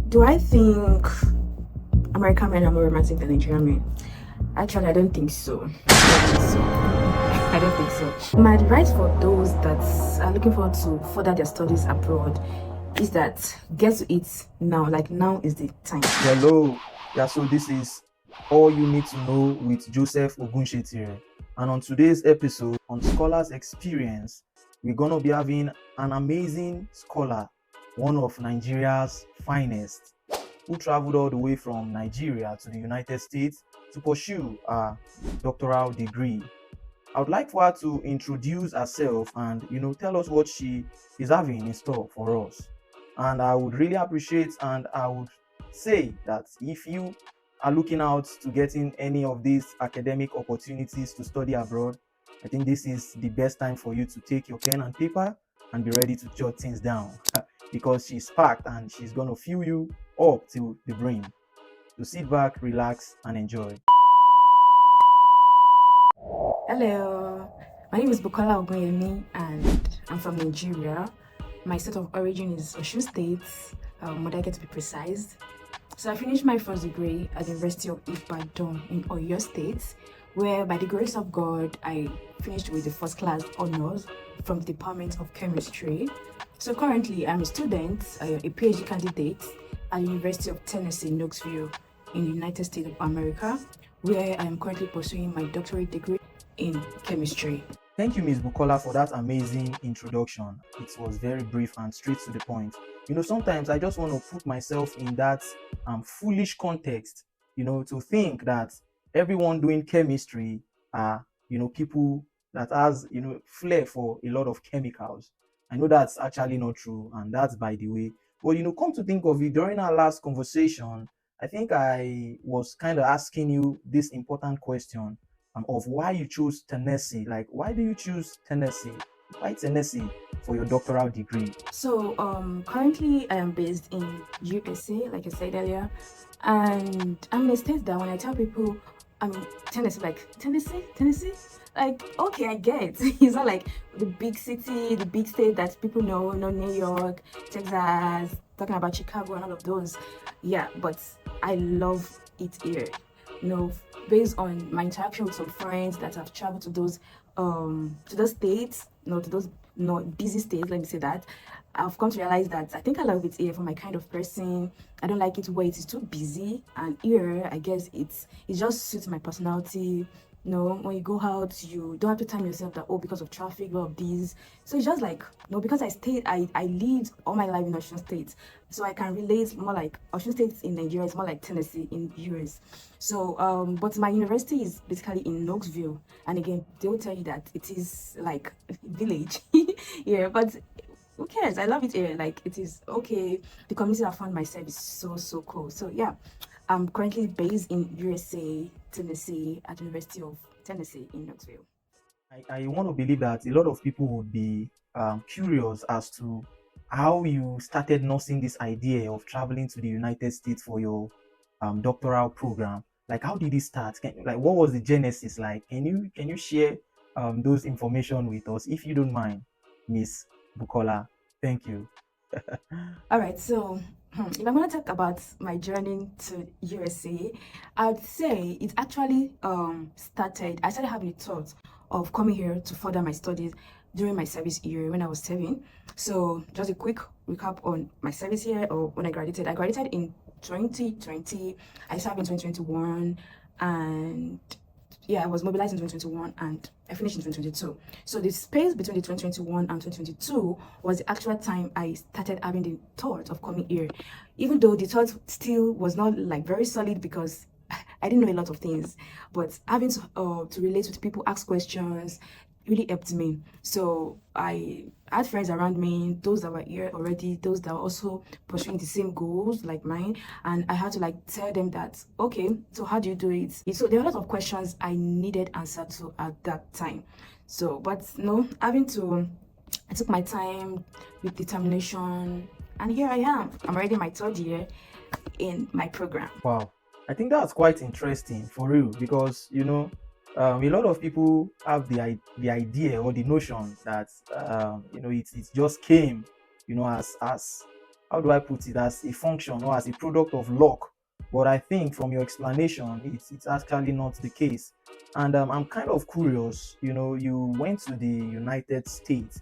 Do I think American men are more romantic than Nigerian men? Actually, I don't think so. I don't think so. My advice for those that are looking forward to further their studies abroad is that get to it now. Like now is the time. Hello. Yeah, so this is all you need to know with Joseph OGUNSETIRE. And on today's episode on Scholars Experience, we're gonna be having an amazing scholar, one of Nigeria's finest, who traveled all the way from Nigeria to the United States to pursue a doctoral degree. I would like for her to introduce herself and tell us what she is having in store for us. And I would really appreciate, and I would say that if you are looking out to getting any of these academic opportunities to study abroad, I think this is the best time for you to take your pen and paper and be ready to jot things down because she's packed and she's going to fill you up till the brim. So sit back, relax, and enjoy. Hello, my name is Bukola and I'm from Nigeria. My state of origin is Osun State, Modake to be precise. So I finished my first degree at the University of Ibadan in Oyo State, where by the grace of God, I finished with the first class honors from the Department of Chemistry. So currently, I'm a student, a PhD candidate at the University of Tennessee, Knoxville, in the United States of America, where I am currently pursuing my doctorate degree in chemistry. Thank you, Ms. Bukola, for that amazing introduction. It was very brief and straight to the point. Sometimes I just want to put myself in that foolish context, to think that everyone doing chemistry are, people that has, flair for a lot of chemicals. I know that's actually not true, and that's by the way. But, come to think of it, during our last conversation, I think I was kind of asking you this important question of why you choose Tennessee. Like, why do you choose Tennessee? Why Tennessee for your doctoral degree? So currently I am based in USA, like I said earlier, and I'm in a state that when I tell people I'm in Tennessee, like Tennessee, like okay, I get. It's not like the big city, the big state that people know, New York, Texas, talking about Chicago and all of those. Yeah, but I love it here. You know, based on my interaction with some friends that have traveled to those states, to those busy states, let me say that, I've come to realize that I think I love it here for my kind of person. I don't like it where it is too busy, and here I guess it just suits my personality. When you go out, you don't have to time yourself that, oh, because of traffic, all of these. So it's just like, because I lived all my life in Osun State. So I can relate more like Osun State in Nigeria is more like Tennessee in US. So, but my university is basically in Knoxville. And again, they will tell you that it is like a village. Yeah, but who cares? I love it here. Like it is okay. The community I found myself is so cool. So yeah, I'm currently based in USA, Tennessee, at the University of Tennessee in Knoxville. I want to believe that a lot of people would be curious as to how you started nursing this idea of traveling to the United States for your doctoral program. Like, how did it start? Like, what was the genesis like? Can you share those information with us, if you don't mind, Miss Bukola? Thank you. All right, so if I'm going to talk about my journey to USA, I would say it actually started. I started having a thought of coming here to further my studies during my service year when I was 7. So just a quick recap on my service year or when I graduated. I graduated in 2020. I served in 2021, and yeah, I was mobilized in 2021 and I finished in 2022. So the space between the 2021 and 2022 was the actual time I started having the thought of coming here. Even though the thought still was not like very solid because I didn't know a lot of things, but having to relate with people, ask questions, really helped me. So I had friends around me, those that were here already, those that were also pursuing the same goals like mine, and I had to like tell them that, okay, so how do you do it? So there were a lot of questions I needed answered to at that time. So, but no, I took my time with determination, and here I am. I'm already in my 3rd year in my program. Wow, I think that's quite interesting for real because a lot of people have the idea or the notion that it just came as how do I put it, as a function or as a product of luck. But I think from your explanation, it's actually not the case. And I'm kind of curious. You went to the United States.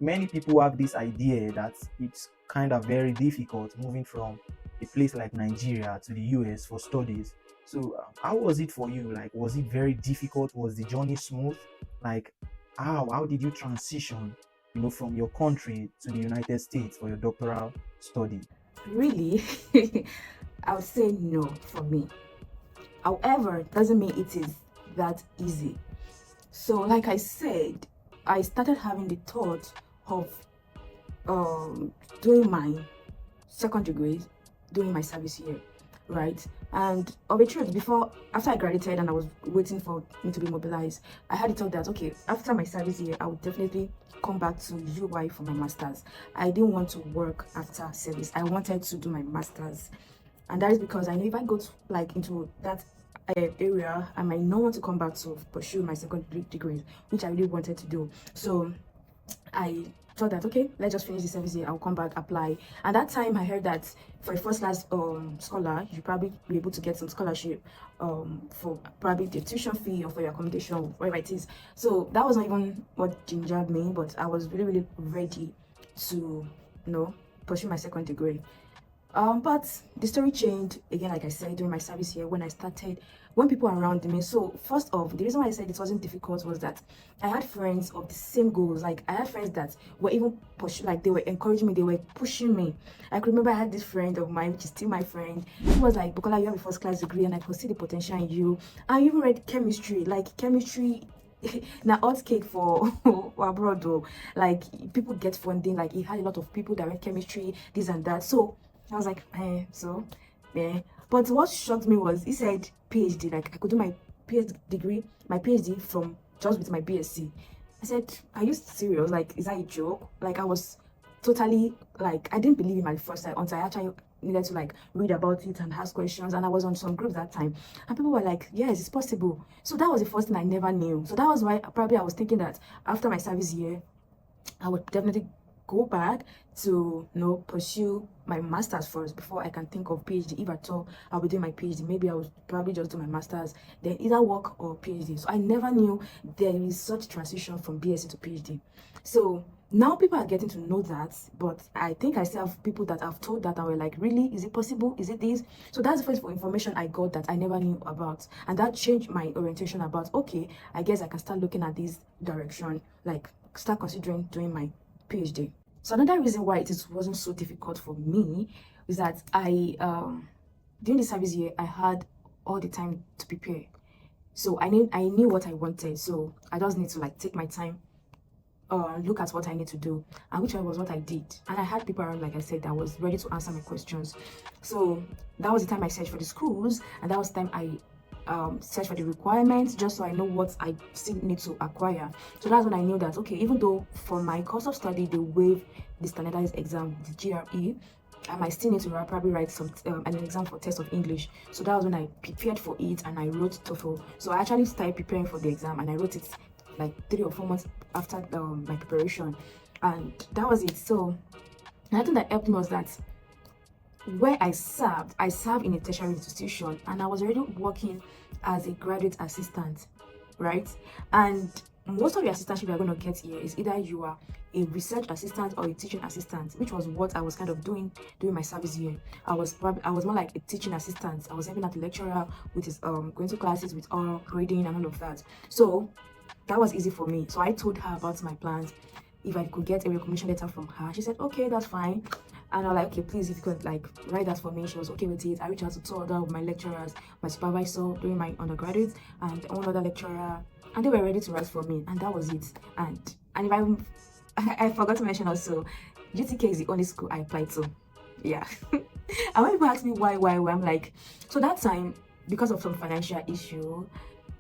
Many people have this idea that it's kind of very difficult moving from a place like Nigeria to the US for studies. So, how was it for you? Like, was it very difficult? Was the journey smooth? Like, how did you transition, from your country to the United States for your doctoral study? Really, I would say no for me. However, it doesn't mean it is that easy. So, like I said, I started having the thought of doing my second degree, doing my service year, right? And of a truth, after I graduated and I was waiting for me to be mobilized, I had the thought that okay, after my service year, I would definitely come back to UI for my masters. I didn't want to work after service. I wanted to do my masters, and that is because I know if I go to, into that area, I might not want to come back to pursue my second degree, which I really wanted to do. So I thought that okay, let's just finish the service year, I'll come back, apply. And that time I heard that for a first class scholar, you probably be able to get some scholarship for probably the tuition fee or for your accommodation, whatever it is. So that was not even what gingered me, but I was really, really ready to pursue my second degree. But the story changed again, like I said, during my service year when people around me. So first off, the reason why I said it wasn't difficult was that I had friends of the same goals. Like I had friends that were even they were encouraging me, they were pushing me. I could remember I had this friend of mine, which is still my friend, who was like, Bukola, you have a first class degree and I could see the potential in you. I even read chemistry, now hot cake for abroad though. Like people get funding, like he had a lot of people that read chemistry, this and that. So I was like, yeah. But what shocked me was he said PhD, like I could do my PhD from just with my BSc. I said, are you serious? Like, is that a joke? Like I was totally like, I didn't believe in my first time until I actually needed to like read about it and ask questions. And I was on some groups that time and people were like, yes, it's possible. So that was the first thing I never knew. So that was why probably I was thinking that after my service year, I would definitely go back to pursue my masters first before I can think of PhD. If at all I'll be doing my PhD, maybe I would probably just do my masters, then either work or PhD. So I never knew there is such transition from BSc to PhD. So now people are getting to know that, but I think I still have people that I've told that I were like, really, is it possible, is it this? So that's the first information I got that I never knew about, and that changed my orientation about okay, I guess I can start looking at this direction, like start considering doing my PhD. So another reason why it wasn't so difficult for me is that I during the service year I had all the time to prepare. So I knew what I wanted. So I just need to like take my time, look at what I need to do, and which was what I did. And I had people around, like I said, that was ready to answer my questions. So that was the time I searched for the schools, and that was the time I search for the requirements, just so I know what I still need to acquire. So that's when I knew that okay, even though for my course of study they waive the standardized exam, the GRE, I might still need to probably write an exam for test of English. So that was when I prepared for it and I wrote TOEFL. So I actually started preparing for the exam and I wrote it like 3 or 4 months after my preparation, and that was it. So I think that helped me was that where I served in a tertiary institution, and I was already working as a graduate assistant, right? And most of the assistantship you're going to get here is either you are a research assistant or a teaching assistant, which was what I was kind of doing during my service year. I was more like a teaching assistant. I was helping out the lecturer with his going to classes with oral grading and all of that. So that was easy for me. So I told her about my plans. If I could get a recommendation letter from her, she said okay, that's fine. And I was like, okay, please, if you could like write that for me. She was okay with it. I reached out to 2 other of my lecturers, my supervisor during my undergraduate, and one other lecturer, and they were ready to write for me, and that was it. And if I forgot to mention also, UTK is the only school I applied to. Yeah. And when people ask me why, I'm like, so that time, because of some financial issue,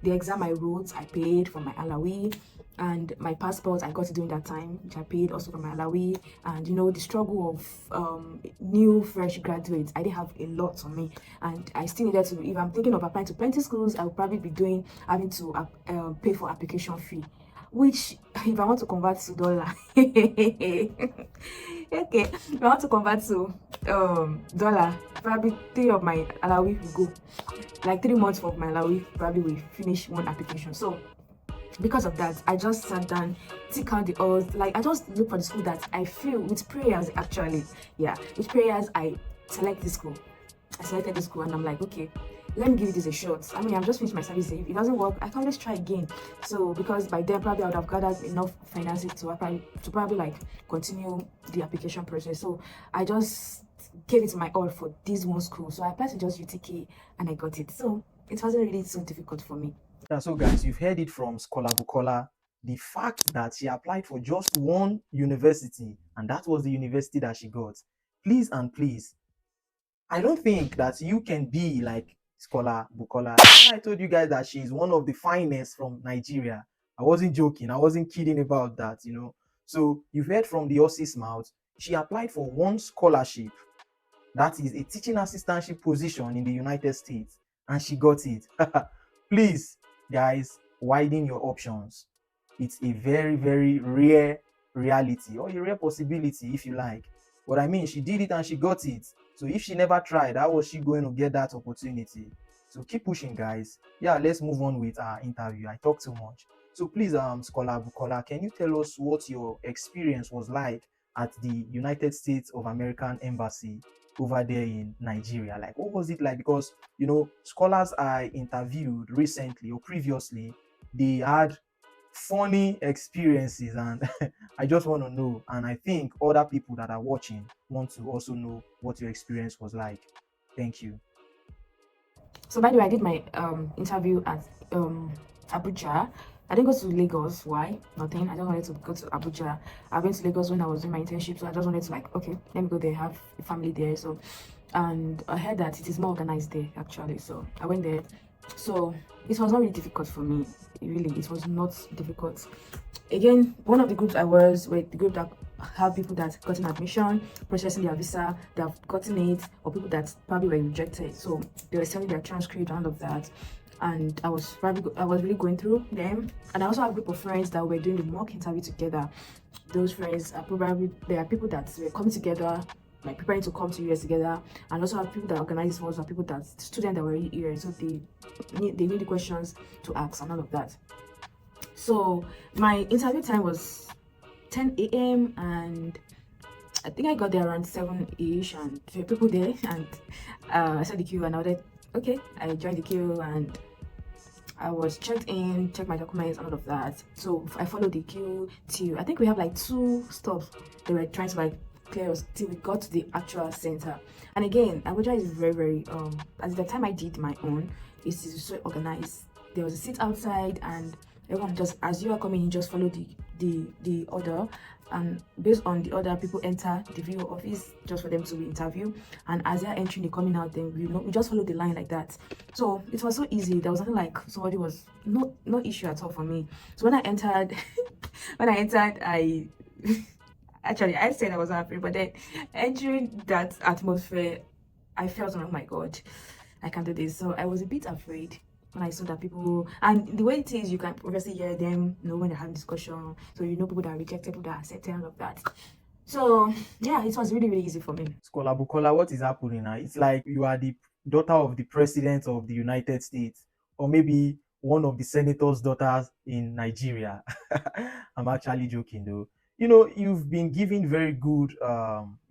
the exam I wrote, I paid for my alawi, and my passport I got it during that time, which I paid also for my alawi. And the struggle of new fresh graduates, I didn't have a lot on me, and I still needed to, if I'm thinking of applying to plenty schools, I will probably be having to pay for application fee. which if I want to convert to dollar, okay, if I want to convert to dollar, probably 3 of my allowance will go, like 3 months of my allowance probably will finish one application. So because of that, I just sat down, tick out the odds. Like I just look for the school that I feel with prayers actually. Yeah, with prayers I select this school. I selected the school and I'm like, okay, let me give this a shot. I mean, I'm just finished my service. If it doesn't work, I can always try again. So because by then probably I would have gathered enough finances to probably like continue the application process. So I just gave it my all for this one school. So I applied to just UTK and I got it. So it wasn't really so difficult for me. Yeah, so guys, you've heard it from Scholar Bukola. The fact that she applied for just one university, and that was the university that she got. Please and please, I don't think that you can be like Scholar Bukola. When I told you guys that she's one of the finest from Nigeria, I wasn't joking. I wasn't kidding about that. So you've heard from the horse's mouth. She applied for one scholarship, that is a teaching assistantship position in the United States, and she got it. Please, guys, widen your options. It's a very, very rare reality, or a rare possibility, if you like. But I mean, she did it and she got it. So if she never tried, how was she going to get that opportunity? So keep pushing, guys. Yeah, let's move on with our interview. I talk too much. So please, Scholar Bukola, can you tell us what your experience was like at the United States of American Embassy over there in Nigeria? Like, what was it like? Because scholars I interviewed recently or previously, they had funny experiences, and I just want to know, and I think other people that are watching want to also know what your experience was like. Thank you. So by the way, I did my interview at Abuja. I didn't go to Lagos. Why? Nothing. I just wanted to go to Abuja. I went to Lagos when I was doing my internship, so I just wanted to like, okay, let me go there, have a family there. So, and I heard that it is more organized there actually. So I went there. So it was not really difficult for me. Really, it was not difficult. Again, one of the groups I was with, the group that have people that gotten admission, processing their visa, they have gotten it, or people that probably were rejected. So they were sending their transcript and all of that. And I was really going through them. And I also have a group of friends that were doing the mock interview together. Those friends are probably, there are people that were coming together, like preparing to come to US together, and also have people that organize this also people that students that were here, so they knew the questions to ask and all of that. So my interview time was 10 a.m. and I think I got there around 7-ish, and there were people there, and I saw the queue and I was like, okay, I joined the queue and I was checked in, checked my documents, and all of that. So I followed the queue till I think we have like 2 stops. They were trying to like clear us till we got to the actual center. And again, Abuja is very, very at the time I did my own, it's so organized. There was a seat outside and everyone just, as you are coming in, just follow the order, and based on the order, people enter the VO office just for them to be interviewed, and as they're entering, they're coming out, then we just follow the line like that. So it was so easy. There was nothing like somebody was no issue at all for me. So when I entered I actually I said I was not afraid, but then entering that atmosphere, I felt, oh my god, I can't do this. So I was a bit afraid when I saw that people, and the way it is, you can obviously hear them, when they're having discussion. So people that are rejected, people that are accepted, all of that. So yeah, it was really, really easy for me. Scholar Bukola, what is happening now? It's like you are the daughter of the president of the United States, or maybe one of the senator's daughters in Nigeria. I'm actually joking though. You've been giving very good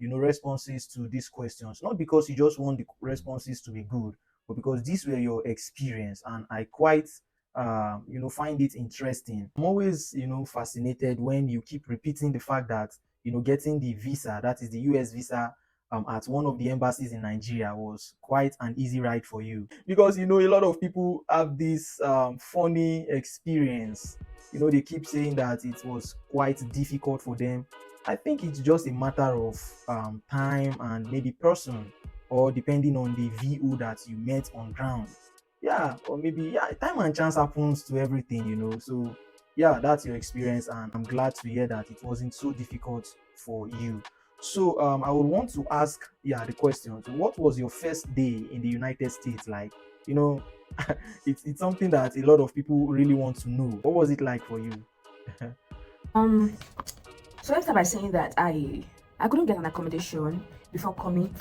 responses to these questions, not because you just want the responses to be good, but because these were your experience, and I quite find it interesting. I'm always fascinated when you keep repeating the fact that getting the visa, that is the US visa, at one of the embassies in Nigeria was quite an easy ride for you, because a lot of people have this funny experience. They keep saying that it was quite difficult for them. I think it's just a matter of time and maybe person, or depending on the VO that you met on ground. Yeah, or maybe, yeah, time and chance happens to everything. So yeah, that's your experience, and I'm glad to hear that it wasn't so difficult for you. So I would want to ask, yeah, the question: what was your first day in the United States like? you know it's something that a lot of people really want to know. What was it like for you? So let's start by saying that I couldn't get an accommodation before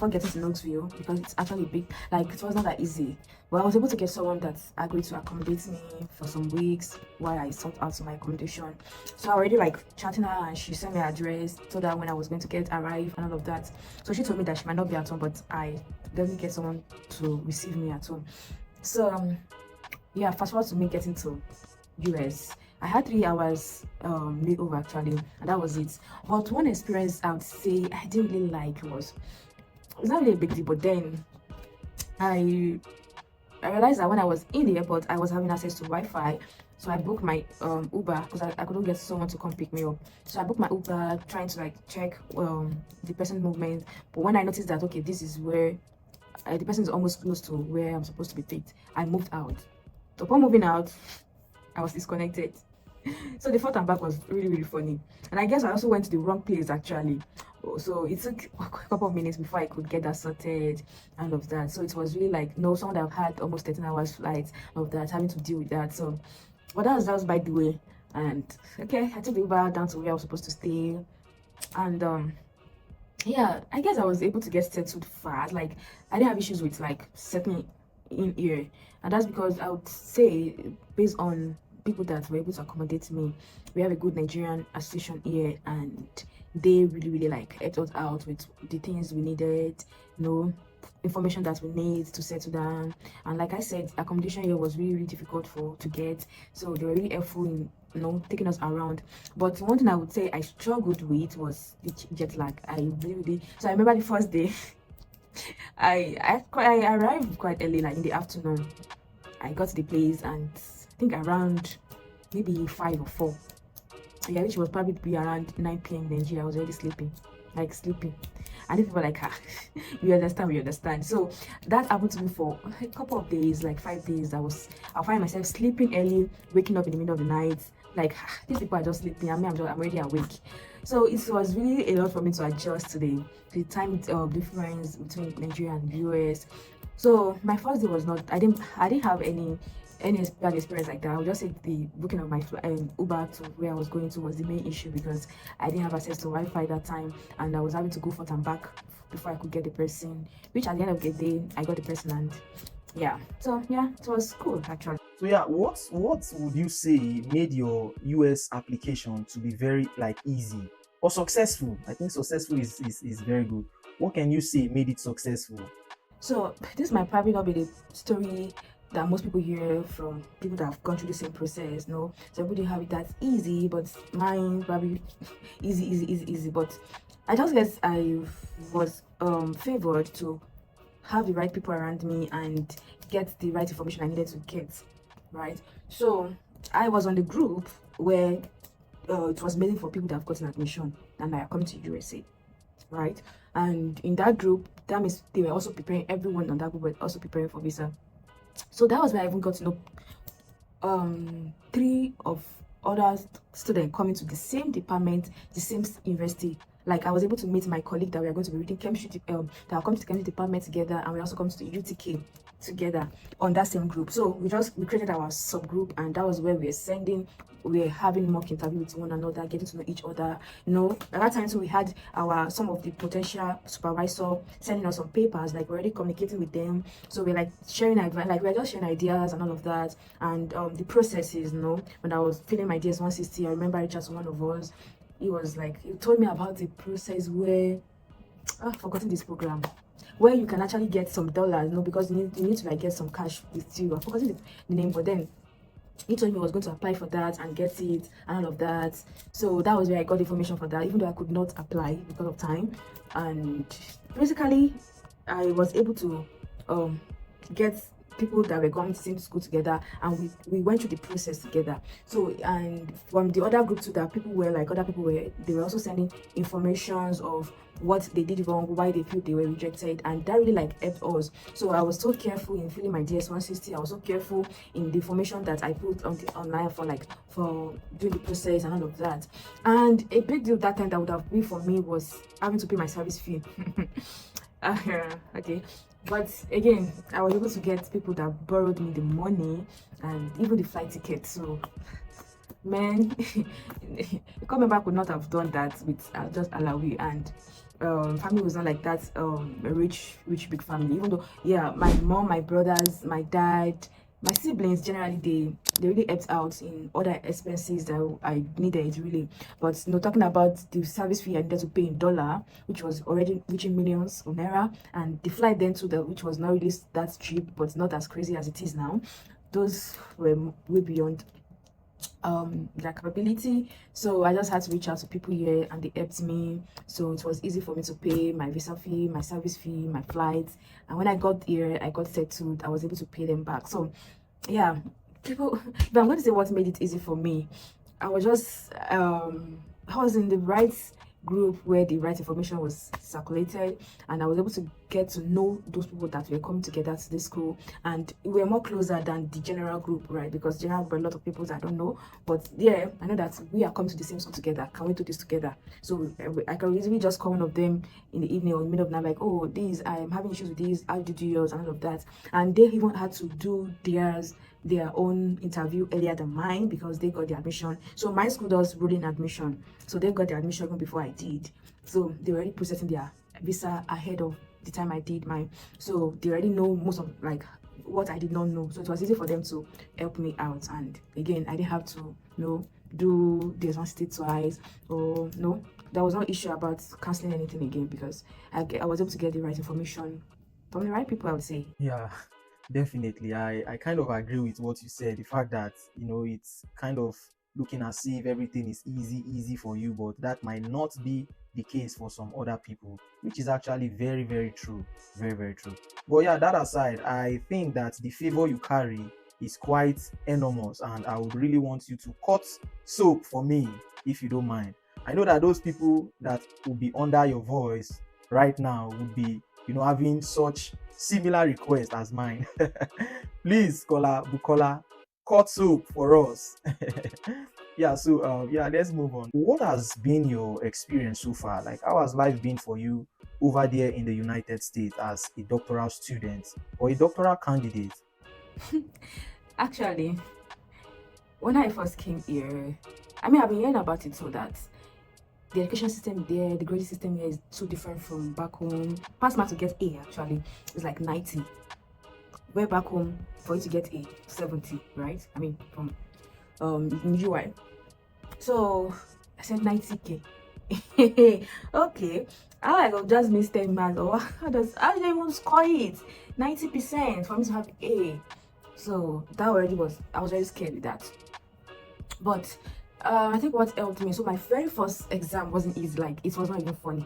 getting to Knoxville because it's actually big. Like it was not that easy, but I was able to get someone that agreed to accommodate me for some weeks while I sought out my accommodation. So I already like chatting her and she sent me her address, told her when I was going to arrive and all of that. So she told me that she might not be at home, but I definitely get someone to receive me at home. So yeah, fast forward to me getting to US. I had 3 hours layover actually, and that was it. But one experience I would say I didn't really like was it's not really a big deal, but then I I realized that when I was in the airport, I was having access to Wi-Fi. So I booked my Uber because I couldn't get someone to come pick me up. So I booked my Uber, trying to like check the person's movement. But when I noticed that okay, this is where the person is almost close to where I'm supposed to be picked, I moved out. So upon moving out, I was disconnected. So the forth and back was really, really funny. And I guess I also went to the wrong place actually. So it took a couple of minutes before I could get that sorted and of that. So it was really like, no, someone that I've had almost 13 hours flight of that, having to deal with that. So, but that was by the way. And okay, I took the Uber down to where I was supposed to stay. And yeah, I guess I was able to get settled fast. Like I didn't have issues with like settling in here. And that's because I would say based on people that were able to accommodate me, we have a good Nigerian association here and they really really like helped us out with the things we needed, you know, information that we need to settle down. And like I said, accommodation here was really really difficult to get, so they were really helpful in taking us around. But one thing I would say I struggled with was the jet lag. I really really, so I remember the first day I arrived quite early, like in the afternoon. I got to the place and I think around maybe 5 or 4. Yeah, which was probably be around 9 p.m. in Nigeria. I was already sleeping, like sleeping. And people were like, ah, you understand, we understand. So that happened to me for a couple of days, like 5 days. I'll find myself sleeping early, waking up in the middle of the night. Like, ah, these people are just sleeping, and I'm already awake. So it was really a lot for me to adjust to the time difference between Nigeria and US. So my first day was not. I didn't have any bad experience like that. I would just say the booking of my Uber to where I was going to was the main issue because I didn't have access to Wi-Fi that time, and I was having to go forth and back before I could get the person. Which at the end of the day, I got the person, and yeah. So yeah, it was cool actually. So yeah, what would you say made your US application to be very like easy or successful? I think successful is very good. What can you say made it successful? So this might probably not be the story that most people hear from people that have gone through the same process. No, so everybody have it that easy, but mine probably easy. But I just guess I was favored to have the right people around me and get the right information I needed to get. Right. So I was on the group where it was mainly for people that have gotten admission and are coming to USA, right? And in that group, that means they were also preparing, everyone on that group was also preparing for visa. So that was where I even got to know 3 of other students coming to the same department, the same university. Like I was able to meet my colleague that we are going to be reading chemistry that are coming to the chemistry department together, and we also come to the UTK together on that same group. So we created our subgroup, and that was where we're having mock interview with one another, getting to know each other. At that time, so we had some of the potential supervisor sending us some papers, like we're already communicating with them. So we're like sharing advice, like we're just sharing ideas and all of that. And the processes, when I was filling my DS-160, I remember I reached out to one of us. He told me about the process where I've forgotten this program where you can actually get some dollars, because you need to like get some cash with you. I've forgotten the name, but then he told me I was going to apply for that and get it and all of that. So that was where I got information for that, even though I could not apply because of time. And basically I was able to get people that were going to the same school together, and we went through the process together. So, and from the other group too, that they were also sending informations of what they did wrong, why they feel they were rejected, and that really like helped us. So I was so careful in filling my DS-160. I was so careful in the information that I put online for doing the process and all of that. And a big deal that time that would have been for me was having to pay my service fee. Okay, but again, I was able to get people that borrowed me the money and even the flight ticket. So man, the core member could not have done that with just Alawi, and family was not like that a rich big family. Even though, yeah, my mom, my brothers, my dad, my siblings, generally they really helped out in other expenses that I needed, really. But talking about the service fee I needed to pay in dollar, which was already reaching millions of naira, and the flight then to the, which was not really that cheap, but not as crazy as it is now, those were way beyond their capability. So I just had to reach out to people here, and they helped me. So it was easy for me to pay my visa fee, my service fee, my flights. And when I got here, I got settled, I was able to pay them back. So yeah, people, but I'm going to say what made it easy for me. I was just I was in the right group where the right information was circulated, and I was able to get to know those people that were coming together to this school, and we were more closer than the general group, right? Because general group, a lot of people that I don't know, but yeah, I know that we are coming to the same school together. Can we do this together? So I can easily just call one of them in the evening or in the middle of the night, like, oh, these, I'm having issues with these, how did you do yours, and all of that. And they even had to do their own interview earlier than mine because they got the admission. So my school does rolling admission, so they got the admission even before I did. So they were already processing their visa ahead of the time I did mine. So they already know most of like what I did not know. So it was easy for them to help me out. And again, I didn't have to do the exam twice, or no, there was no issue about canceling anything again because I was able to get the right information from the right people, I would say. Yeah, definitely. I kind of agree with what you said. The fact that, it's kind of looking as if everything is easy for you, but that might not be the case for some other people, which is actually very, very true. Very, very true. But yeah, that aside, I think that the favor you carry is quite enormous, and I would really want you to cut soap for me, if you don't mind. I know that those people that will be under your voice right now would be, having such similar request as mine. Please, Scholar Bukola, cut soap for us. Yeah, so yeah, let's move on. What has been your experience so far? Like, how has life been for you over there in the United States as a doctoral student or a doctoral candidate? Actually, when I first came here, I mean, I've been hearing about it, so that the education system there, the grading system here is so different from back home. Pass mark to get A actually is like 90. Where back home, for you to get A, 70, right? I mean, from in UI. So I said 90K. Okay. I like just missed 10 marks, or how do you even score it? 90% for me to have A. So that already was, I was very scared with that. But I think what helped me, so my very first exam wasn't easy, like it was not even funny.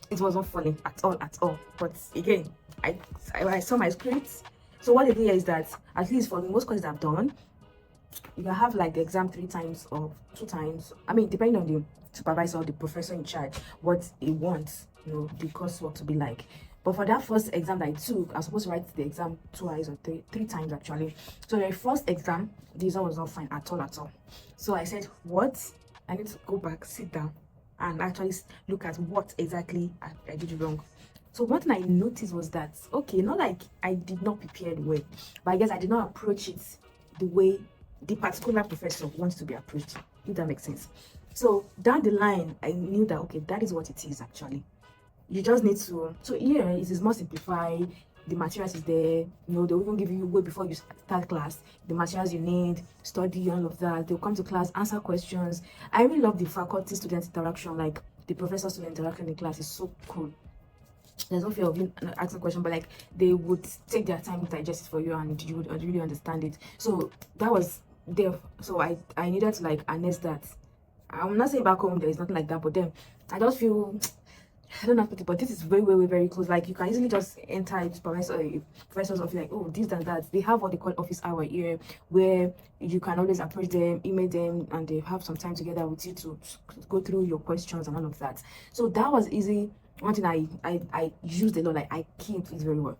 It was not funny at all. But again, I saw my scripts. So what they do here is that, at least for the most courses I've done, you can have like the exam 3 times or 2 times. I mean, depending on the supervisor or the professor in charge, what he wants, the coursework to be like. But for that first exam that I took, I was supposed to write the exam twice or three times actually. So the first exam, the result was not fine at all. So I said, what? I need to go back, sit down, and actually look at what exactly I did wrong. So one thing I noticed was that, okay, not like I did not prepare well, but I guess I did not approach it the way the particular professor wants to be approached, if that makes sense. So down the line, I knew that, okay, that is what it is actually. You just need to, so here it is more simplified. The materials is there, they'll even give you way before you start class the materials you need, study, all of that. They'll come to class, answer questions. I really love the faculty student interaction, like the professor student interaction in class is so cool. There's no fear of you asking a question, but like they would take their time to digest it for you, and you would really understand it. So that was there. So I needed to like harness that. I'm not saying back home there is nothing like that, but then I just feel, I don't know how to put it, but this is very close. Like you can easily just enter a professor's office, like, oh, this and that. They have what they call office hour here, where you can always approach them, email them, and they have some time together with you to go through your questions and all of that. So that was easy. One thing I used a lot, like I keep it very well.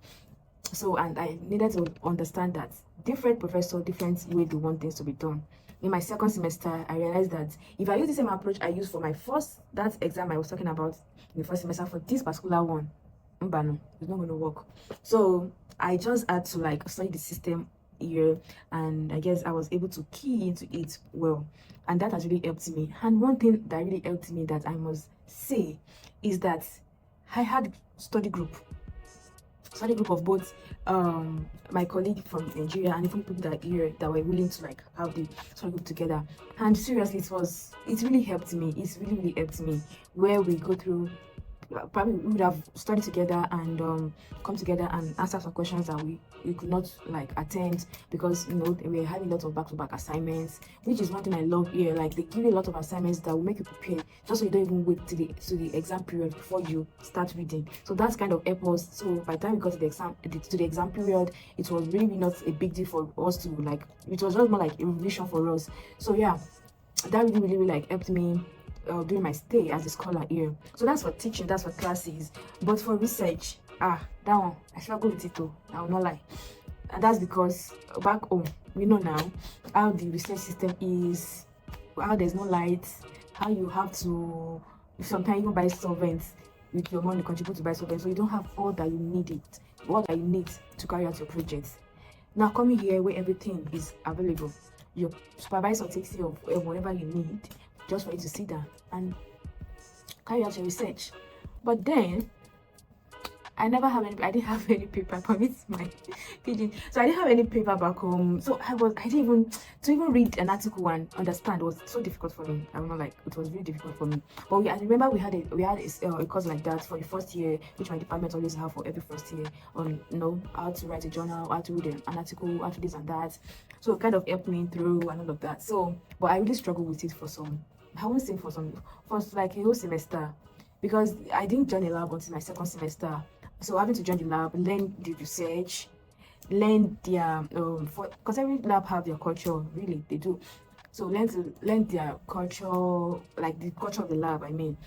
So, and I needed to understand that different professors, different way they want things to be done. In my second semester, I realized that if I use the same approach I used for my that exam I was talking about in the first semester, for this particular one, it's not going to work. So I just had to like study the system year, and I guess I was able to key into it well, and that has really helped me. And one thing that really helped me that I must say is that I had study group of both my colleague from Nigeria and even people that here that were willing to like have the study group together. And seriously, it really helped me. It's really helped me, where we go through, probably we would have studied together and come together and answer some questions that we could not like attend, because we were having lots of back-to-back assignments, which is one thing I love here. Like, they give you a lot of assignments that will make you prepare, just so you don't even wait to the exam period before you start reading. So that's kind of help us. So by the time we got to the exam period, it was really not a big deal for us to like, it was just more like a revision for us. So yeah, that really like helped me during my stay as a scholar here. So that's for teaching, that's for classes. But for research, that one I struggle with it too. I will not lie. And that's because back home, we know now how the research system is, how there's no light, how you have to sometimes even buy solvents with your money, contribute to buy solvents. So you don't have all that you need to carry out your projects. Now coming here where everything is available, your supervisor takes care of whatever you need, just for you to sit down and carry out your research. But then I didn't have any paper. Permit my pidgin. So I didn't have any paper back home. So I didn't even, to even read an article and understand was so difficult for me. I don't know, like, it was really difficult for me. But I remember we had a course like that for the first year, which my department always have for every first year, on how to write a journal, how to read an article, how to this and that. So it kind of helped me through and all of that. So, but I really struggled with it I won't say for like a whole semester, because I didn't join a lab until my second semester. So having to join the lab, learn the research, learn their because every lab have their culture, really they do. So learn their culture, like the culture of the lab, I mean.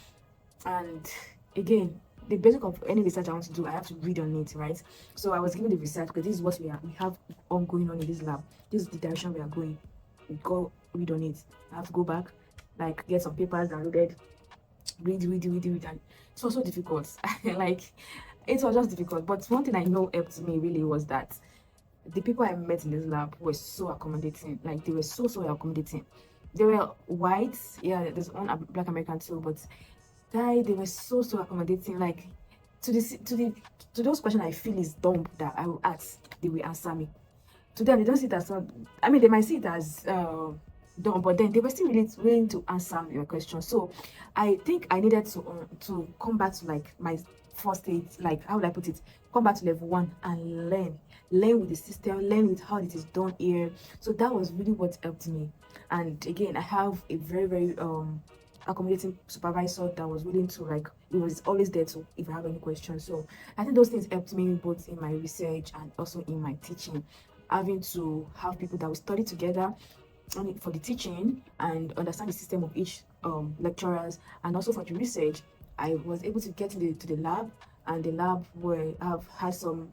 And again, the basic of any research I want to do, I have to read on it, right? So I was given the research because this is what we have ongoing on in this lab. This is the direction we are going. We go read on it. I have to go back, like get some papers downloaded, read, and it was so difficult. Like, it was just difficult. But one thing I know helped me really was that the people I met in this lab were so accommodating. Like, they were so accommodating. They were white, yeah, there's one black American too, but they were so accommodating. Like, to those questions I feel is dumb that I will ask, they will answer me. To them, they don't see it as I mean, they might see it as dumb, but then they were still really willing to answer your question. So I think I needed to come back to like my first stage, like, how would I put it, come back to level 1 and learn with the system, learn with how it is done here. So that was really what helped me. And again, I have a very accommodating supervisor that was willing to, like, he was always there to if I have any questions. So I think those things helped me both in my research and also in my teaching, having to have people that will study together for the teaching and understand the system of each lecturers, and also for the research. I was able to get to the lab, and the lab where I've had some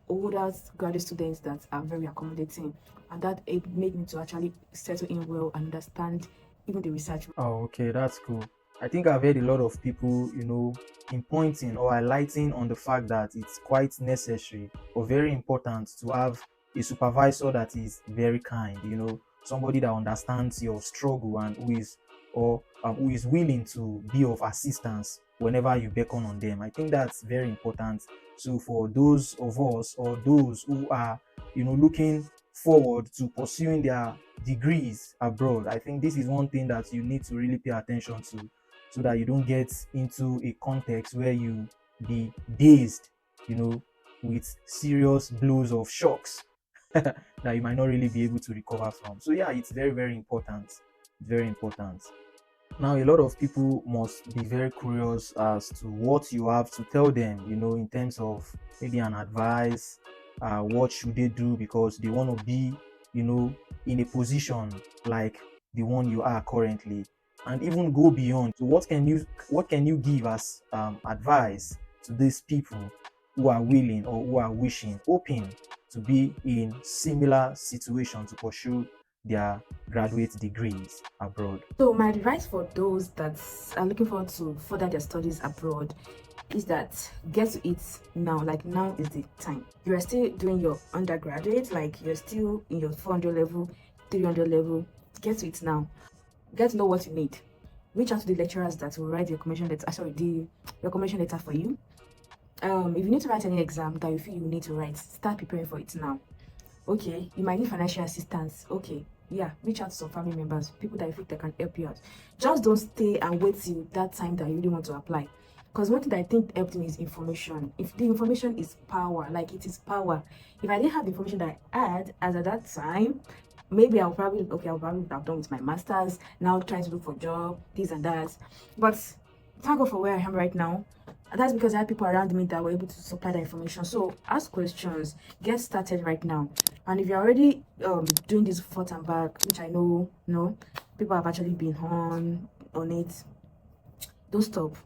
older graduate students that are very accommodating, and that it made me to actually settle in well and understand even the research. Oh, okay, that's cool. I think I've heard a lot of people, in pointing or highlighting on the fact that it's quite necessary or very important to have a supervisor that is very kind, somebody that understands your struggle and who is willing to be of assistance whenever you beckon on them. I think that's very important. So for those of us or those who are, looking forward to pursuing their degrees abroad, I think this is one thing that you need to really pay attention to, so that you don't get into a context where you be dazed, with serious blows of shocks that you might not really be able to recover from. So yeah, it's very important. Very important. Now, a lot of people must be very curious as to what you have to tell them, in terms of maybe an advice. What should they do because they want to be, in a position like the one you are currently, and even go beyond. So, what can you give as advice to these people who are willing or who are hoping to be in similar situation to pursue their graduate degrees abroad? So my advice for those that are looking forward to further their studies abroad is that get to it now. Like, now is the time. You are still doing your undergraduate, like you're still in your 400 level, 300 level. Get to it now. Get to know what you need. Reach out to the lecturers that will write the recommendation letter. Sorry, the recommendation letter for you. If you need to write any exam that you feel you need to write, start preparing for it now. Okay, you might need financial assistance. Okay, yeah, reach out to some family members, people that you think that can help you out. Just don't stay and wait till that time that you really want to apply. Because one thing that I think helped me is information. If the information is power, like it is power. If I didn't have the information that I had as at that time, maybe I'll probably have done with my masters, now trying to look for job, this and that. But thank God for where I am right now. And that's because I had people around me that were able to supply the information. So ask questions, get started right now. And if you're already doing this forth and back, which I know people have actually been on it, don't stop.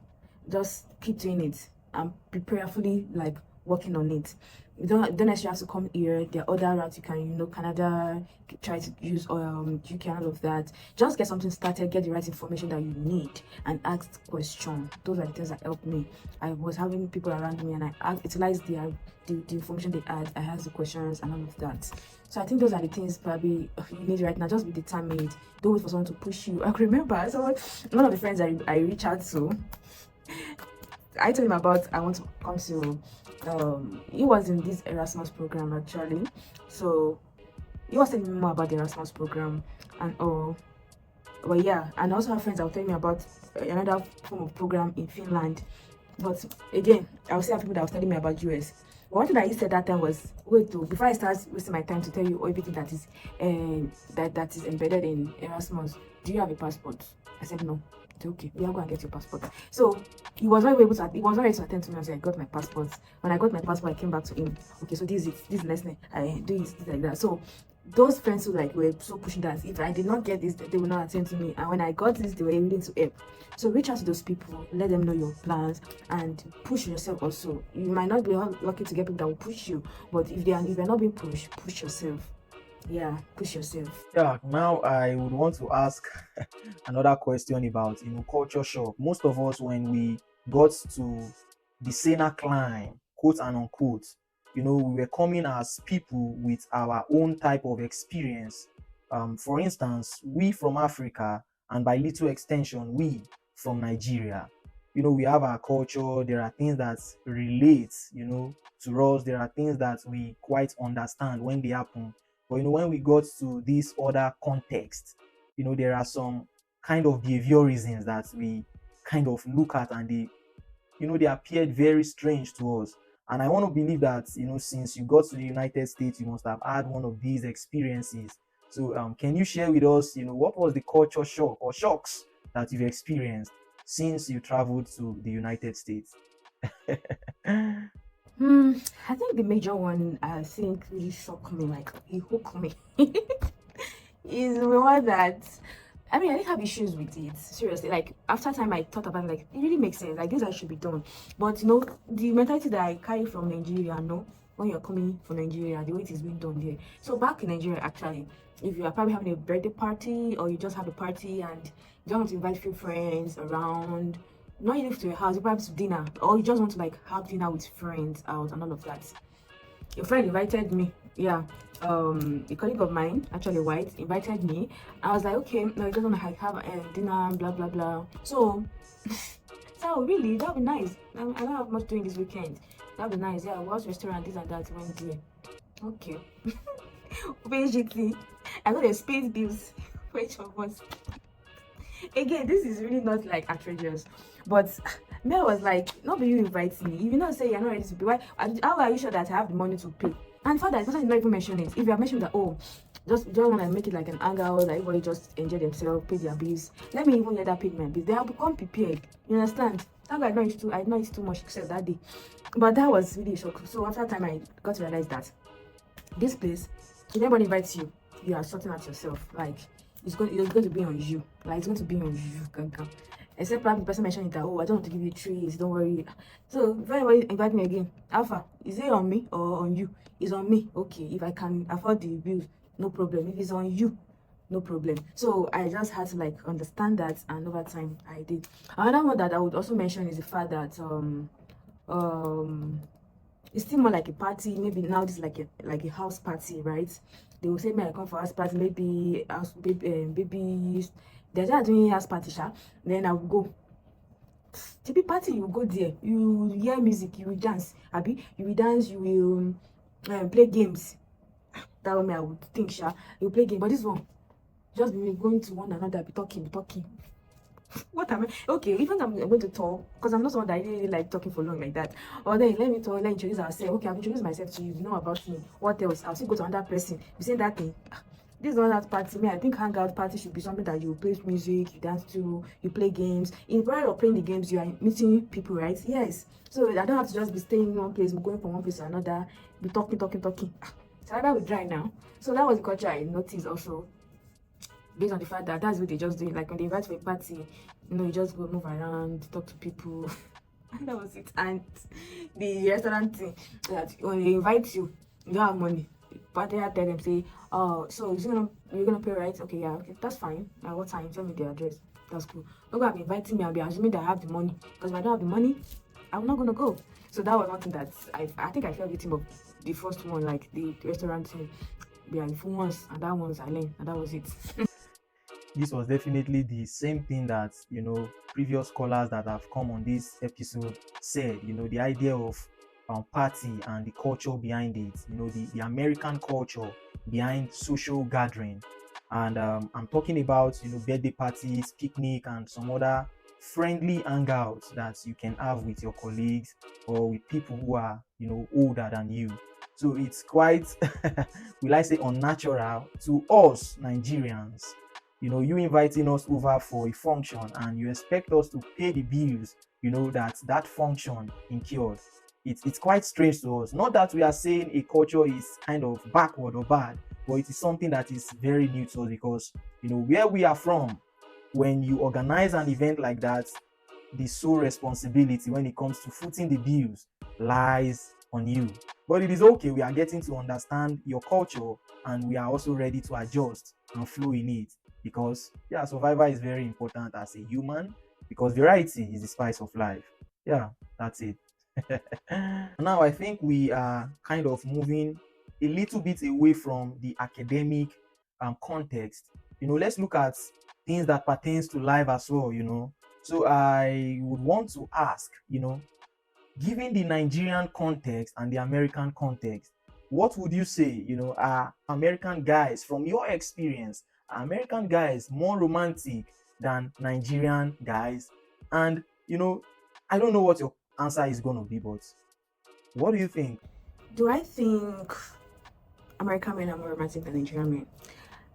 Just keep doing it and be prayerfully like working on it. You don't necessarily have to come here. There are other routes you can, Canada, try to use UK and all of that. Just get something started, get the right information that you need, and ask questions. Those are the things that helped me. I was having people around me, and I utilized the information they had. I asked the questions and all of that. So I think those are the things probably you need right now. Just be determined. Don't wait for someone to push you. I can remember one of the friends I reached out to. I told him about I want to come to he was in this Erasmus program actually, so he was telling me more about the Erasmus program and all. But yeah, and I also have friends that will tell me about another form of program in Finland. But again, I also have people that was telling me about US. But one thing that he said that time was, wait, though, before I start wasting my time to tell you everything that is that is embedded in Erasmus, do you have a passport? I said no. Okay, we are going to get your passport. So he was not able to. He was not ready to attend to me until I got my passport. When I got my passport, I came back to him. Okay, so this is it. This is next thing. I do this like that. So those friends who like were so pushing that if I did not get this, they will not attend to me. And when I got this, they were willing to help. So reach out to those people, let them know your plans, and push yourself also. You might not be lucky to get people that will push you, but if you're not being pushed, push yourself. Yeah, push yourself. Yeah, now I would want to ask another question about culture shock. Most of us, when we got to the Sena climb, quote and unquote, we were coming as people with our own type of experience. For instance, we from Africa, and by little extension, we from Nigeria. We have our culture. There are things that relate, to us. There are things that we quite understand when they happen. But when we got to this other context, there are some kind of behaviorisms that we kind of look at, and they appeared very strange to us. And I want to believe that since you got to the United States, you must have had one of these experiences. So can you share with us what was the culture shock or shocks that you've experienced since you traveled to the United States? I think the major one I think really shocked me, like it hooked me, is the one that I didn't have issues with it. Seriously, like after time I thought about it, like it really makes sense. Like this I should be done. But the mentality that I carry from Nigeria, when you're coming from Nigeria, the way it is being done there. So back in Nigeria, actually, if you are probably having a birthday party or you just have a party and you don't want to invite a few friends around, not even to your house, you perhaps to dinner, or you just want to like have dinner with friends out and all of that. Your friend invited me. Yeah, a colleague of mine, actually white, invited me. I was like, okay, no, I just want to have dinner, blah blah blah. So, so really, that'd be nice. I don't have much doing this weekend. That'd be nice. Yeah, what's restaurant, this and that. Went there. Okay. PhD. I got the space bills for each of us. Again, this is really not like outrageous, but me, I was like, nobody you invite me. If you not say you're not ready to pay, how are you sure that I have the money to pay? And for that, the person is not even mentioning it. If you have mentioned that, oh, just want to make it like an hangout, like everybody just enjoy themselves, pay their bills. Let me even let that payment bills. They have become prepared. You understand? That I know it's too much except that day. But that was really a shock. So after time I got to realize that this place, if anybody invites you, you are sorting out yourself. Like it's going to be on you. Like it's going to be on you. Except perhaps the person mentioned that, oh, I don't want to give you trees, don't worry. So if anybody invite me again, Alpha, is it on me or on you? It's on me. Okay, if I can afford the bills, no problem. If it's on you, no problem. So I just had to like understand that, and over time I did. Another one that I would also mention is the fact that um it's still more like a party. Maybe now this is like a house party, right? They will say, "May I come for house party?" Maybe house babies. They're just doing house party, sha. Then I will go. TP party, you go there. You hear music, you will dance. Abi, you will dance. You will play games. That one I would think, sha. You play game, but this one just be going to one another, be talking. What am I? Okay, even I'm going to talk because I'm not someone that really like talking for long like that. Or then let me talk, let me introduce ourselves. Okay, I've introduced myself to you. You know about me. What else? I'll still go to another person. You say that thing. This is not that party. Me, I think hangout party should be something that you play music, you dance to, you play games. In prior of playing the games, you are meeting people, right? Yes. So I don't have to just be staying in one place, going from one place to another, be talking. So I will dry now. So that was the culture I noticed also, based on the fact that that's what they just do. Like when they invite for a party, you just go move around, talk to people. And that was it. And the restaurant thing, that when they invite you, you don't have money. But they tell them, say, "Oh, so you're gonna pay, right? Okay, yeah, okay, that's fine. At what time? Tell me the address. That's cool. Don't go and be inviting me. I'll be assuming that I have the money. Because if I don't have the money, I'm not gonna go." So that was one thing that I think I felt victim of the first one, like the restaurant thing. Yeah, the full ones, and that one's I learned, and that was it. This was definitely the same thing that previous scholars that have come on this episode said. The idea of party and the culture behind it. The American culture behind social gathering, and I'm talking about birthday parties, picnic, and some other friendly hangouts that you can have with your colleagues or with people who are older than you. So it's quite will I say unnatural to us Nigerians. You inviting us over for a function and you expect us to pay the bills that function incurred. It's quite strange to us. Not that we are saying a culture is kind of backward or bad, but it is something that is very new to us because where we are from, when you organize an event like that, the sole responsibility when it comes to footing the bills lies on you. But it is okay. We are getting to understand your culture and we are also ready to adjust and flow in it because survival is very important as a human because variety is the spice of life. Yeah, that's it. Now I think we are kind of moving a little bit away from the academic context. Let's look at things that pertains to life as well. So I would want to ask, given the Nigerian context and the American context, what would you say, are American guys, from your experience, are American guys more romantic than Nigerian guys? And, I don't know what your answer is going to be, but what do you think? Do I think American men are more romantic than Nigerian men?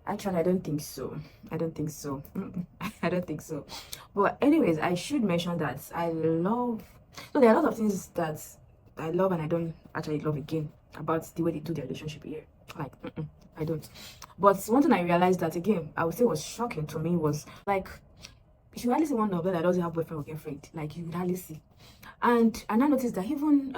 Actually, I don't think so. I don't think so. I don't think so. But anyways, I should mention that I love. So there are a lot of things that I love and I don't actually love again about the way they do their relationship here. Like, I don't. But one thing I realized that again, I would say was shocking to me was like, you hardly see one of them that doesn't have boyfriend or girlfriend. Like you hardly see. And I noticed that even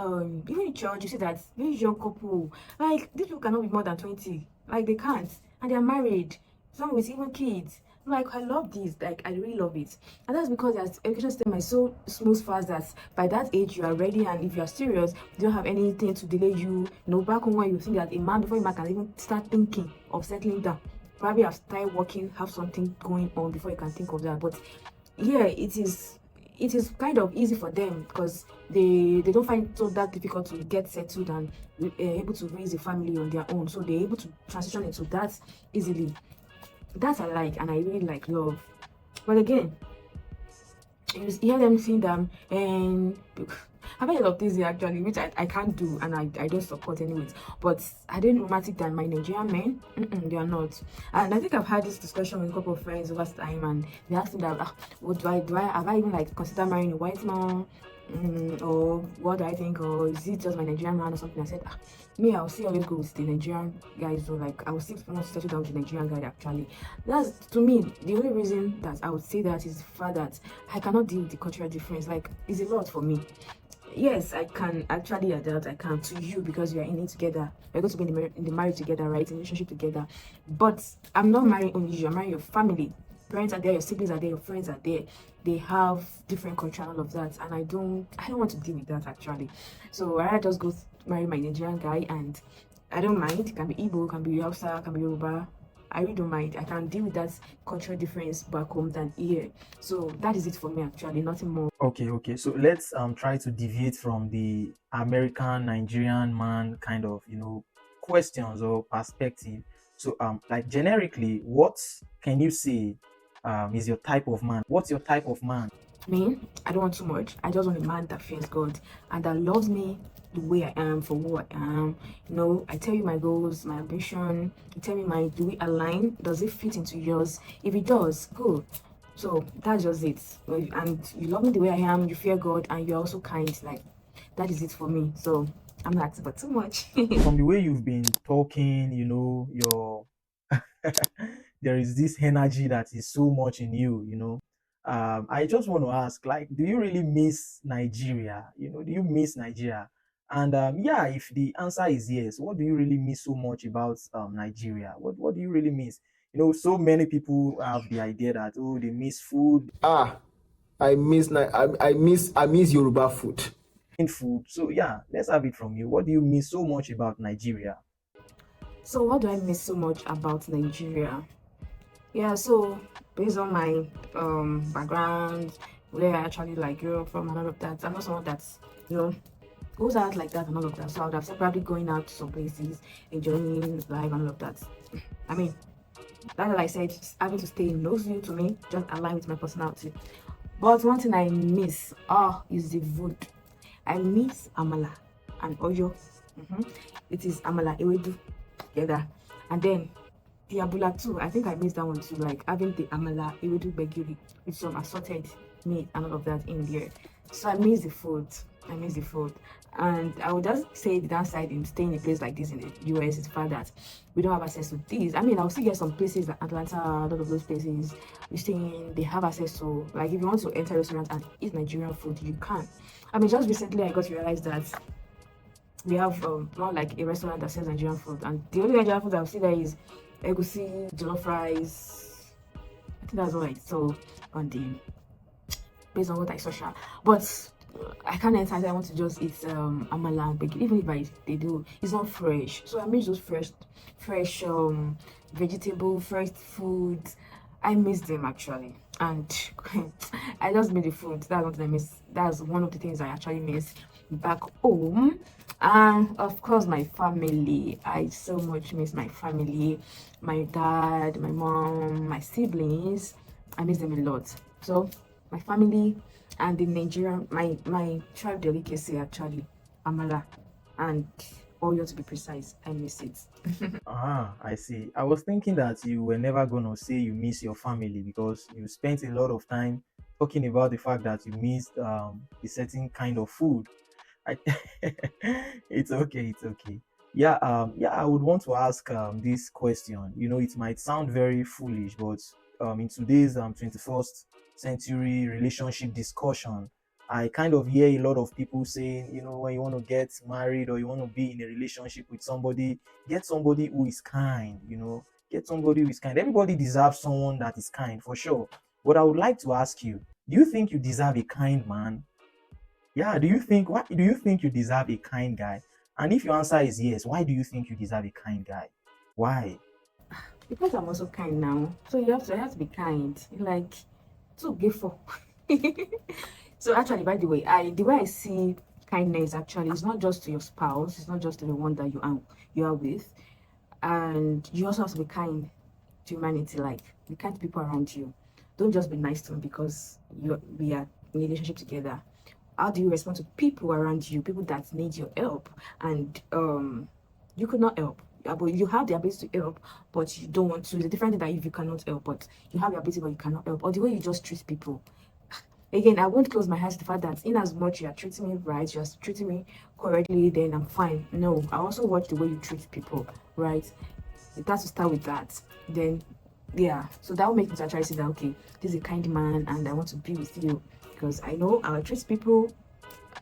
in church, you see that these young couple, like these people cannot be more than 20. Like they can't, and they're married. Some with even kids. Like I love this. Like I really love it, and that's because their education system is so smooth fast that by that age you are ready, and if you are serious, you don't have anything to delay you. Back home when you think that a man before a man can even start thinking of settling down, probably have started working, have something going on before you can think of that. But yeah, it is kind of easy for them because they don't find it so that difficult to get settled and able to raise a family on their own, so they're able to transition into that easily. That I like, and I really like love. But again, you hear them saying them, and I've heard a lot of things here actually, which I can't do and I don't support anyways. But are they romantic than my Nigerian men? They are not. And I think I've had this discussion with a couple of friends over time, and they asked me that, what do I have I even like consider marrying a white man? Or what do I think? Or is it just my Nigerian man or something? I said, me, I'll still always go with the Nigerian guys. So like, I will still want to settle down with the Nigerian guy. Actually, that's to me the only reason that I would say that is the fact that I cannot deal with the cultural difference. Like, it's a lot for me. yes, I can actually adapt. I can to you because we are in it together. We're going to be in the marriage together, right? In relationship together. But I'm not marrying only you. I'm marrying your family. Parents are there. Your siblings are there. Your friends are there. They have different culture and all of that, and I don't want to deal with that actually. So I just go marry my Nigerian guy, and I don't mind. It can be Igbo, can be Hausa, can be Yoruba. I really don't mind. I can deal with that cultural difference back home than here. So that is it for me actually. Nothing more. Okay. So let's try to deviate from the American Nigerian man kind of questions or perspective. So like generically, what can you say is your type of man? What's your type of man? Me, I don't want too much. I just want a man that fears God and that loves me the way I am for who I am. I tell you my goals, my ambition. You tell me do we align? Does it fit into yours? If it does, cool. So that's just it. And you love me the way I am, you fear God, and you're also kind. Like, that is it for me. So I'm not asking for too much. From the way you've been talking, your there is this energy that is so much in you. I just want to ask, like, do you really miss Nigeria? Do you miss Nigeria? And yeah, if the answer is yes, what do you really miss so much about Nigeria? What do you really miss? So many people have the idea that, oh, they miss food, Ah, I miss Yoruba food. food. So yeah, let's have it from you. What do you miss so much about Nigeria? So what do I miss so much about Nigeria? Yeah, so based on my background, where I actually like grew up from and all of that, I'm not someone that's you know goes out like that and all of that. So I would have said probably going out to some places, enjoying life and all of that. I mean, that's what I said, having to stay in Knoxville to me just align with my personality. But one thing I miss is the food. I miss amala and oyo. It is amala ewedu together, and then the abula too. I think I missed that one too, like having the amala ewedu begiri with some assorted meat and all of that in there. So I miss the food. I miss the food. And I would just say the downside in staying in a place like this in the US is the fact that we don't have access to these. I mean, I'll still get some places like Atlanta, a lot of those places you stay in, they have access to, like, if you want to enter a restaurant and eat Nigerian food, you can. I mean, just recently I got to realize that we have not like a restaurant that sells Nigerian food, and the only Nigerian food I've seen there is egusi, jollof rice. I think that's all I saw on the based on what I saw. But I can't enter. I want to just eat amala and bake. Even if they do, it's not fresh. So I miss those fresh vegetable, fresh food. I miss them actually, and I just miss the food. That's what I miss. That's one of the things I actually miss back home. And of course, my family. I so much miss my family, my dad, my mom, my siblings. I miss them a lot. So my family and the Nigerian, my tribe delicacy actually, amala and oil to be precise. I miss it. Ah, I see. I was thinking that you were never gonna say you miss your family because you spent a lot of time talking about the fact that you missed a certain kind of food. I, it's okay, it's okay. Yeah, I would want to ask this question. It might sound very foolish, but in today's 21st century relationship discussion, I kind of hear a lot of people saying, when you want to get married or you want to be in a relationship with somebody, get somebody who is kind, get somebody who is kind. Everybody deserves someone that is kind for sure. But I would like to ask you, do you think you deserve a kind man? Yeah, why do you think you deserve a kind guy? And if your answer is yes, why do you think you deserve a kind guy? Why? Because I'm also kind now, so you have to be kind. Like, so grateful. So actually, by the way, the way I see kindness actually is not just to your spouse. It's not just to the one that you are with, and you also have to be kind to humanity. Like, be kind to people around you. Don't just be nice to them because we are in a relationship together. How do you respond to people around you, people that need your help, and you could not help. But you have the ability to help, but you don't want to. It's a different thing that if you cannot help, but you have the ability, but you cannot help, or the way you just treat people. Again, I won't close my eyes to the fact that in as much you are treating me right, you're treating me correctly, then I'm fine. No, I also watch the way you treat people, right? It has to start with that. Then, yeah, so that will make me to actually say that, okay, this is a kind man and I want to be with you because I know I'll treat people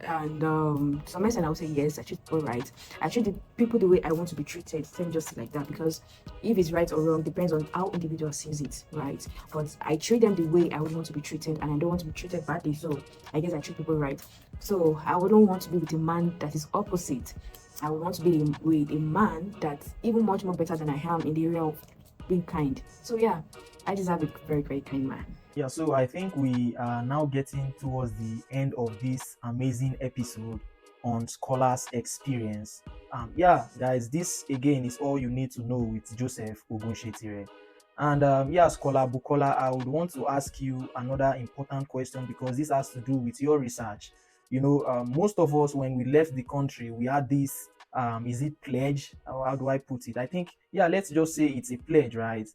And to some extent I would say yes, I treat people right. I treat the people the way I want to be treated. Let me just say like that, because if it's right or wrong depends on how individual sees it, right? But I treat them the way I would want to be treated, and I don't want to be treated badly, so I guess I treat people right. So I wouldn't want to be with a man that is opposite. I would want to be with a man that's even much more better than I am in the area of being kind. So yeah, I deserve a very, very kind man. Yeah, so I think we are now getting towards the end of this amazing episode on Scholars Experience. Yeah, guys, this again is all you need to know with Joseph Ogunshetire. And yeah, Scholar Bukola, I would want to ask you another important question because this has to do with your research. Most of us, when we left the country, we had this, is it pledge? Or how do I put it? I think, yeah, let's just say it's a pledge, right?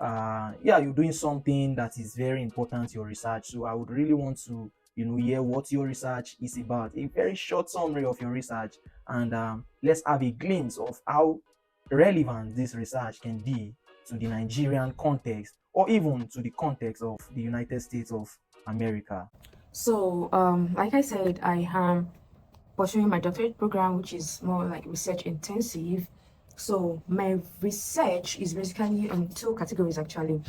Yeah, you're doing something that is very important, your research. So I would really want to hear what your research is about, a very short summary of your research, and let's have a glimpse of how relevant this research can be to the Nigerian context or even to the context of the United States of America. So like I said, I am pursuing my doctorate program, which is more like research intensive. So my research is basically on two categories actually,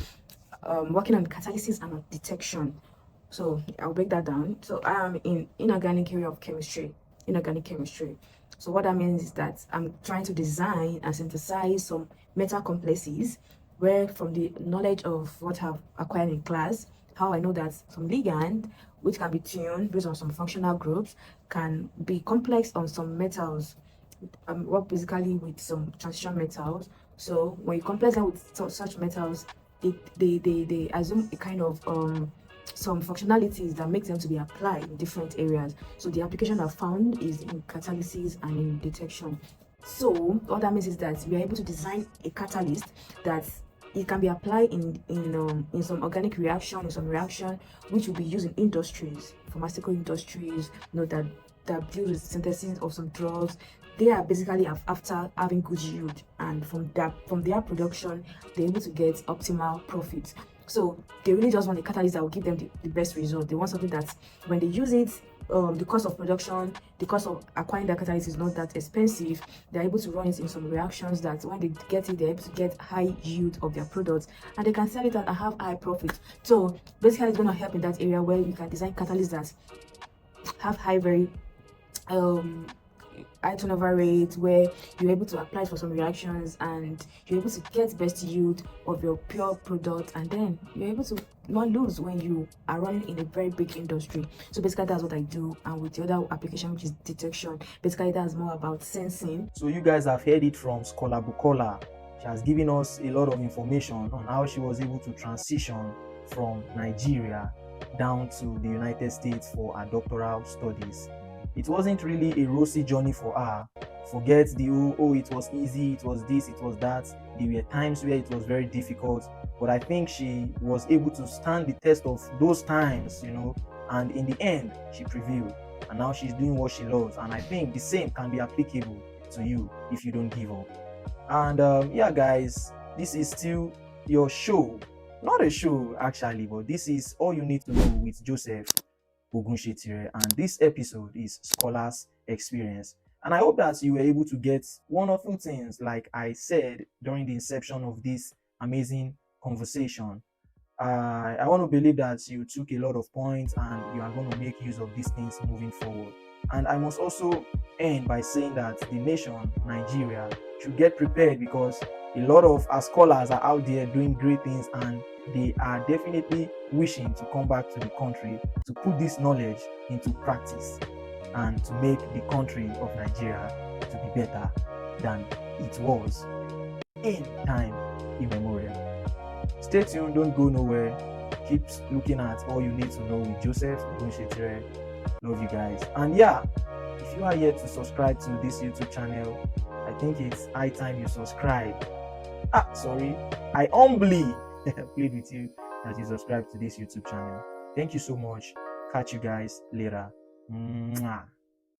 working on catalysis and on detection. So I'll break that down. So I am in inorganic area of chemistry, inorganic chemistry. So what that means is that I'm trying to design and synthesize some metal complexes where from the knowledge of what I've acquired in class, how I know that some ligand, which can be tuned based on some functional groups, can be complex on some metals. Work basically with some transition metals. So when you complex them with such metals, they assume a kind of some functionalities that make them to be applied in different areas. So the application I've found is in catalysis and in detection. So what that means is that we are able to design a catalyst that it can be applied in some organic reaction, in some reaction which will be used in industries, pharmaceutical industries, that deal with synthesis of some drugs. They are basically after having good yield, and from their production they're able to get optimal profits. So they really just want a catalyst that will give them the best result. They want something that when they use it, the cost of production, the cost of acquiring that catalyst is not that expensive. They're able to run it in some reactions that when they get it, they're able to get high yield of their products, and they can sell it and have high profit. So basically it's going to help in that area where you can design catalysts that have very um high turnover rate, where you're able to apply for some reactions and you're able to get best yield of your pure product, and then you're able to not lose when you are running in a very big industry. So basically that's what I do. And with the other application, which is detection, basically that's more about sensing. So you guys have heard it from Scholar Bukola. She has given us a lot of information on how she was able to transition from Nigeria down to the United States for her doctoral studies. It wasn't really a rosy journey for her. Forget the it was easy, it was this, it was that. There were times where it was very difficult, but I think she was able to stand the test of those times, and in the end, she prevailed. And now she's doing what she loves. And I think the same can be applicable to you if you don't give up. And yeah, guys, this is still your show. Not a show, actually, but this is all you need to know with Joseph Ogunshetire, and this episode is Scholars Experience. And I hope that you were able to get one or two things, like I said during the inception of this amazing conversation. I want to believe that you took a lot of points and you are going to make use of these things moving forward. And I must also end by saying that the nation, Nigeria, should get prepared, because a lot of our scholars are out there doing great things, and they are definitely wishing to come back to the country to put this knowledge into practice and to make the country of Nigeria to be better than it was in time immemorial. Stay tuned, don't go nowhere. Keep looking at all you need to know with Joseph Ogunshetire. Love you guys. And yeah, if you are yet to subscribe to this YouTube channel, I think it's high time you subscribe. I humbly plead with you that you subscribe to this YouTube channel. Thank you so much. Catch you guys later. Mwah.